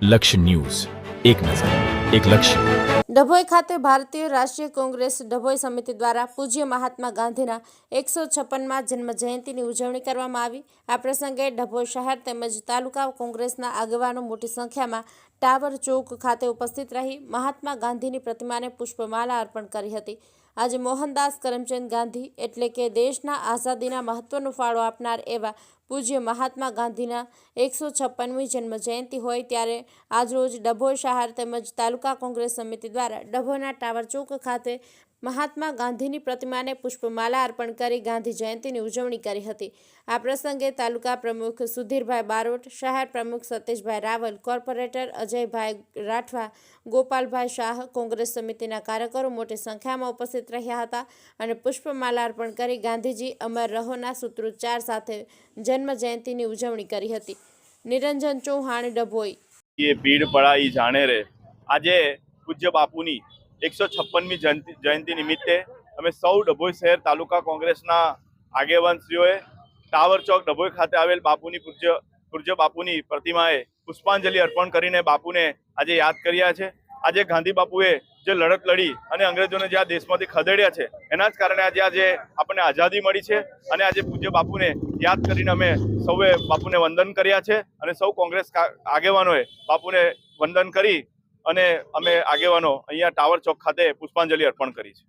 લક્ષ્ય ન્યૂઝ, એક નજર, એક લક્ષ્ય. ડભોઈ ખાતે ભારતીય રાષ્ટ્રીય કોંગ્રેસ ડભોઈ સમિતિ દ્વારા પૂજ્ય મહાત્મા ગાંધીના 156માં જન્મ જયંતિની ઉજવણી કરવામાં આવી. આ પ્રસંગે ડભોઈ શહેર તેમજ તાલુકા કોંગ્રેસના આગેવાનો મોટી સંખ્યામાં ટાવર ચોક ખાતે ઉપસ્થિત રહી મહાત્મા ગાંધીની પ્રતિમાને પુષ્પમાલા અર્પણ કરી હતી. આજે મોહનદાસ કરમચંદ ગાંધી એટલે કે દેશના આઝાદીના મહત્વનો ફાળો આપનાર એવા પૂજ્ય મહાત્મા ગાંધીના 156મી જન્મ જયંતિ હોય ત્યારે આજરોજ ડભોઈ શહેર તેમજ તાલુકા કોંગ્રેસ સમિતિ દ્વારા ડભોઈના ટાવર ચોક ખાતે મહાત્મા ગાંધીની પ્રતિમાને પુષ્પમાલા અર્પણ કરી ગાંધી જયંતિની ઉજવણી કરી હતી. આ પ્રસંગે તાલુકા પ્રમુખ સુધીરભાઈ બારોટ, શહેર પ્રમુખ સતીશભાઈ રાવલ, કોર્પોરેટર અજયભાઈ રાઠવા, ગોપાલભાઈ શાહ, કોંગ્રેસ સમિતિના કાર્યકરો મોટી સંખ્યામાં ઉપસ્થિત રહ્યા હતા અને પુષ્પમાલા અર્પણ કરી ગાંધીજી અમર રહોના સૂત્રોચ્ચાર સાથે જન્મ જયંતિની ઉજવણી કરી હતી. નિરંજન ચૌહાણ, ડભોઈ. ये भीड़ पड़ा ही जाने रे. આજે પૂજ્ય બાપુની 156મી જયંતિ નિમિત્તે અમે સૌ ડભોઈ શહેર તાલુકા કોંગ્રેસના આગેવાનશ્રીઓએ ટાવર ચોક ડભોઈ ખાતે આવેલ પૂજ્ય બાપુની પ્રતિમાએ પુષ્પાંજલિ અર્પણ કરીને બાપુને આજે યાદ કર્યા છે. આજે ગાંધી બાપુએ જે લડત લડી અને અંગ્રેજોને જે આ દેશમાંથી ખદેડ્યા છે એના જ કારણે આજે આપણને આઝાદી મળી છે અને આજે પૂજ્ય બાપુને યાદ કરીને અમે સૌએ બાપુને વંદન કર્યા છે અને સૌ કોંગ્રેસ આગેવાનોએ બાપુને વંદન કરી અને અમે આગેવાનો અહીંયા ટાવર ચોક ખાતે પુષ્પાંજલિ અર્પણ કરી છે.